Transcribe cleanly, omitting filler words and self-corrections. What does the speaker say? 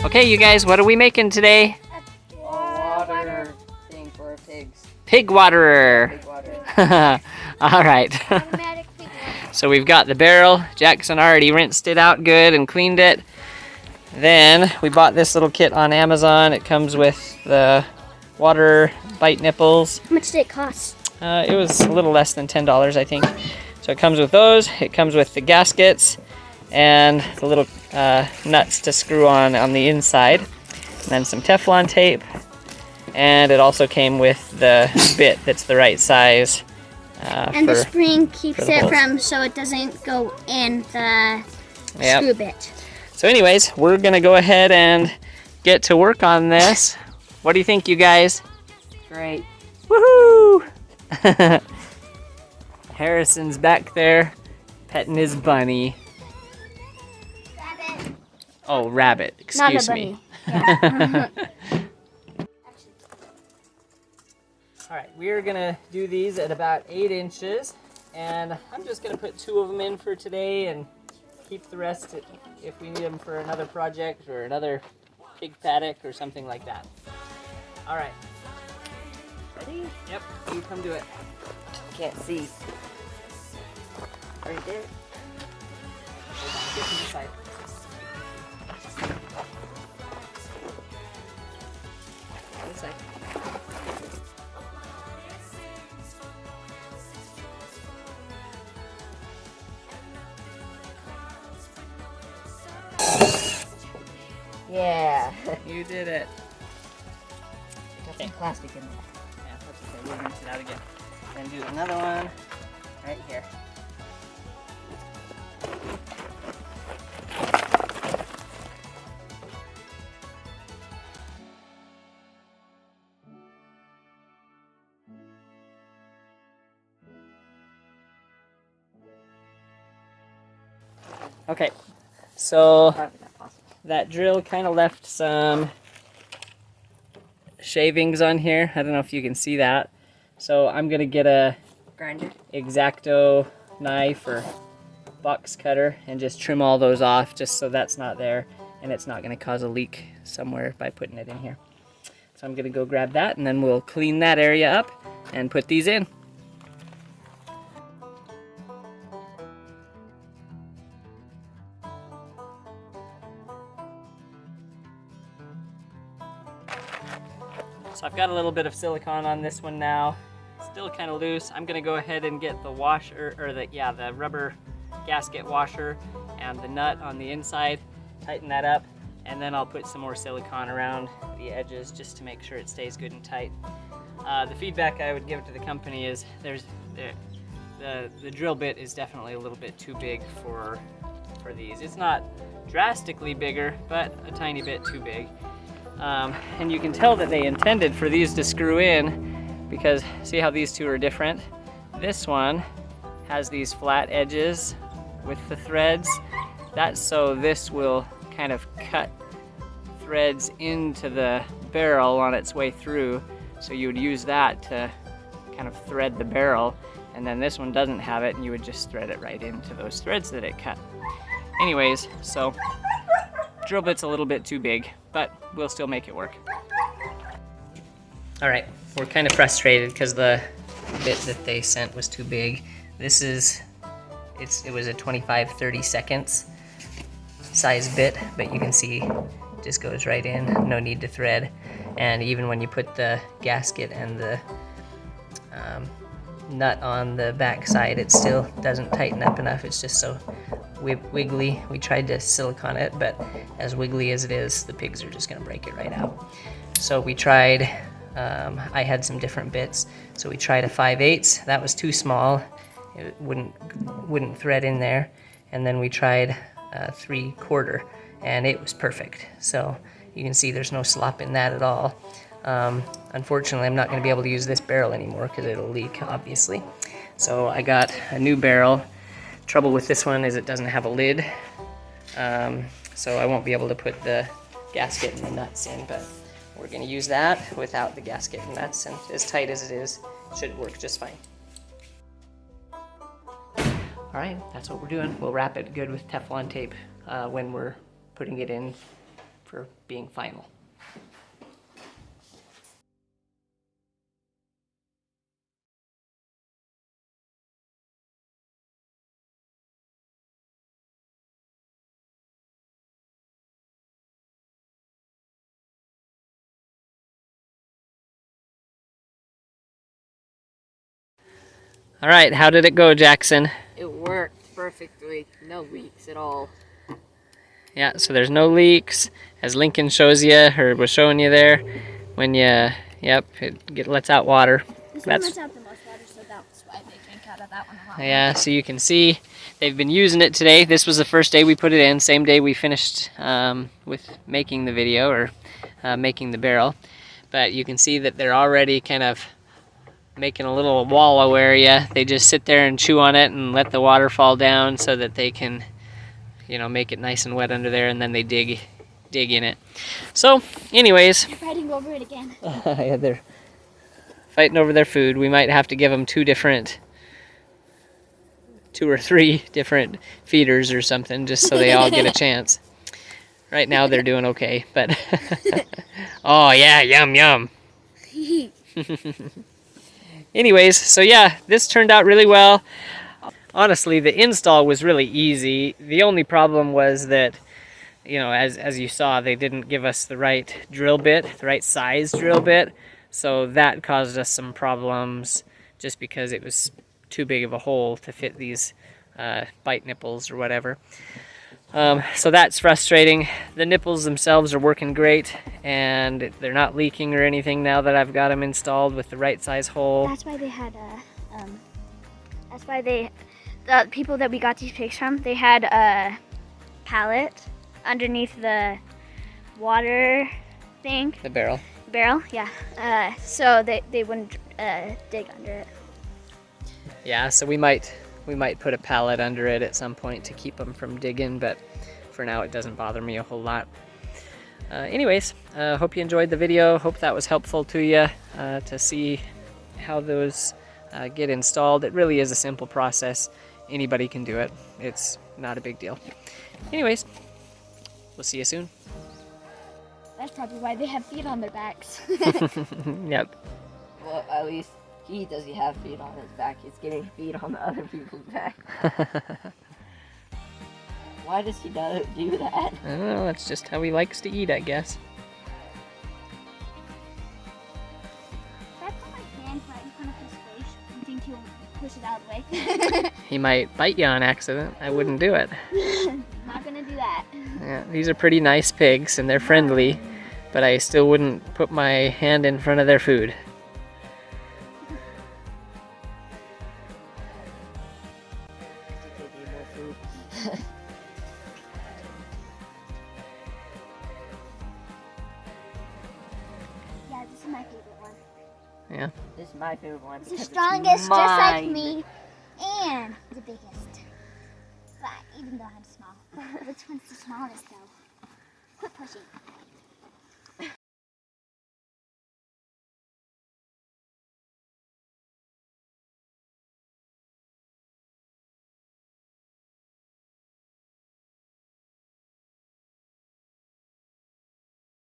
Okay, you guys, what are we making today? A water thing for pigs. Pig waterer. Pig water. All right. Automatic pig water. So we've got the barrel. Jackson already rinsed it out good and cleaned it. Then we bought this little kit on Amazon. It comes with the water bite nipples. How much did it cost? It was a little less than $10, I think. So it comes with those. It comes with the gaskets and the little nuts to screw on the inside. And then some Teflon tape. And it also came with the bit that's the right size. And the spring keeps it holes. from so it doesn't go in the screw bit. So anyways, we're gonna go ahead and get to work on this. What do you think, you guys? Great. Woohoo! Harrison's back there petting his bunny. Rabbit. Oh, rabbit, excuse Not a me. bunny. All right, we're gonna do these at about 8 inches, and I'm just gonna put 2 of them in for today and keep the rest if we need them for another project or another pig paddock or something like that. All right. Ready? Yep, you come do it. Can't see. Right there. Get to the side. This side. Yeah. You did it. Got some plastic in there. Yeah, that's okay. We'll rinse it out again. Then do another one right here. Okay, so that drill kind of left some shavings on here. I don't know if you can see that. So I'm gonna get a Grinder. X-Acto knife or box cutter and just trim all those off just so that's not there and it's not gonna cause a leak somewhere by putting it in here. So I'm gonna go grab that and then we'll clean that area up and put these in. So I've got a little bit of silicone on this one now. Still kind of loose. I'm gonna go ahead and get the washer, or the rubber gasket washer and the nut on the inside, tighten that up, and then I'll put some more silicone around the edges just to make sure it stays good and tight. The feedback I would give to the company is the drill bit is definitely a little bit too big for these. It's not drastically bigger, but a tiny bit too big. And you can tell that they intended for these to screw in because see how these two are different? This one has these flat edges with the threads. That's so this will kind of cut threads into the barrel on its way through. So you would use that to kind of thread the barrel, and then this one doesn't have it and you would just thread it right into those threads that it cut. Anyways, so drill bit's a little bit too big, but we'll still make it work. All right, we're kind of frustrated because the bit that they sent was too big. This is, it was a 25-30 seconds size bit, but you can see it just goes right in, no need to thread. And even when you put the gasket and the nut on the back side, it still doesn't tighten up enough. It's just so wiggly. We tried to silicone it, but as wiggly as it is, the pigs are just gonna break it right out. So we tried, I had some different bits. So we tried a 5/8. That was too small. It wouldn't thread in there. And then we tried a 3/4, and it was perfect. So you can see there's no slop in that at all. Unfortunately, I'm not gonna be able to use this barrel anymore because it'll leak, obviously. So I got a new barrel. Trouble with this one is it doesn't have a lid, so I won't be able to put the gasket and the nuts in, but we're going to use that without the gasket and nuts, and as tight as it is, it should work just fine. All right, that's what we're doing. We'll wrap it good with Teflon tape when we're putting it in for being final. All right, how did it go, Jackson? It worked perfectly. No leaks at all. Yeah, so there's no leaks, as Lincoln shows you, or was showing you there. When you, yep, it lets out water. This one lets out the most water, so that's why they drank out of that one a lot more. Yeah, so you can see they've been using it today. This was the first day we put it in, same day we finished with making the video, or making the barrel. But you can see that they're already kind of making a little wallow area. They just sit there and chew on it and let the water fall down so that they can, you know, make it nice and wet under there, and then they dig in it. So anyways, They're fighting over it again. yeah, they're fighting over their food. We might have to give them two or three different feeders or something, just so they all get a chance. Right now they're doing okay, but oh yeah, yum yum. Anyways, so yeah, this turned out really well. Honestly, the install was really easy. The only problem was that, you know, as you saw, they didn't give us the right drill bit, the right size drill bit. So that caused us some problems, just because it was too big of a hole to fit these bite nipples or whatever. So that's frustrating. The nipples themselves are working great, and they're not leaking or anything now that I've got them installed with the right size hole. That's why they had the people that we got these pigs from, they had a pallet underneath the water thing. The barrel. Barrel, yeah. So they wouldn't dig under it. Yeah, so we might put a pallet under it at some point to keep them from digging, but for now it doesn't bother me a whole lot. Anyways, hope you enjoyed the video. Hope that was helpful to you to see how those get installed. It really is a simple process. Anybody can do it. It's not a big deal. Anyways, we'll see you soon. That's probably why they have feet on their backs. Yep. Well, at least he doesn't have feet on his back. He's getting feet on the other people's back. Why does he do that? I don't know, that's just how he likes to eat, I guess. If I put my hand right in front of his face, you think he'll push it out of the way? He might bite you on accident. I wouldn't do it. Not gonna do that. Yeah, these are pretty nice pigs and they're friendly, but I still wouldn't put my hand in front of their food. I think they need more food. Yeah, this is my favorite one. Yeah. This is my favorite one. It's the because strongest, just like mine. me, and the biggest. But even though I'm small, which one's the smallest though? Quit pushing.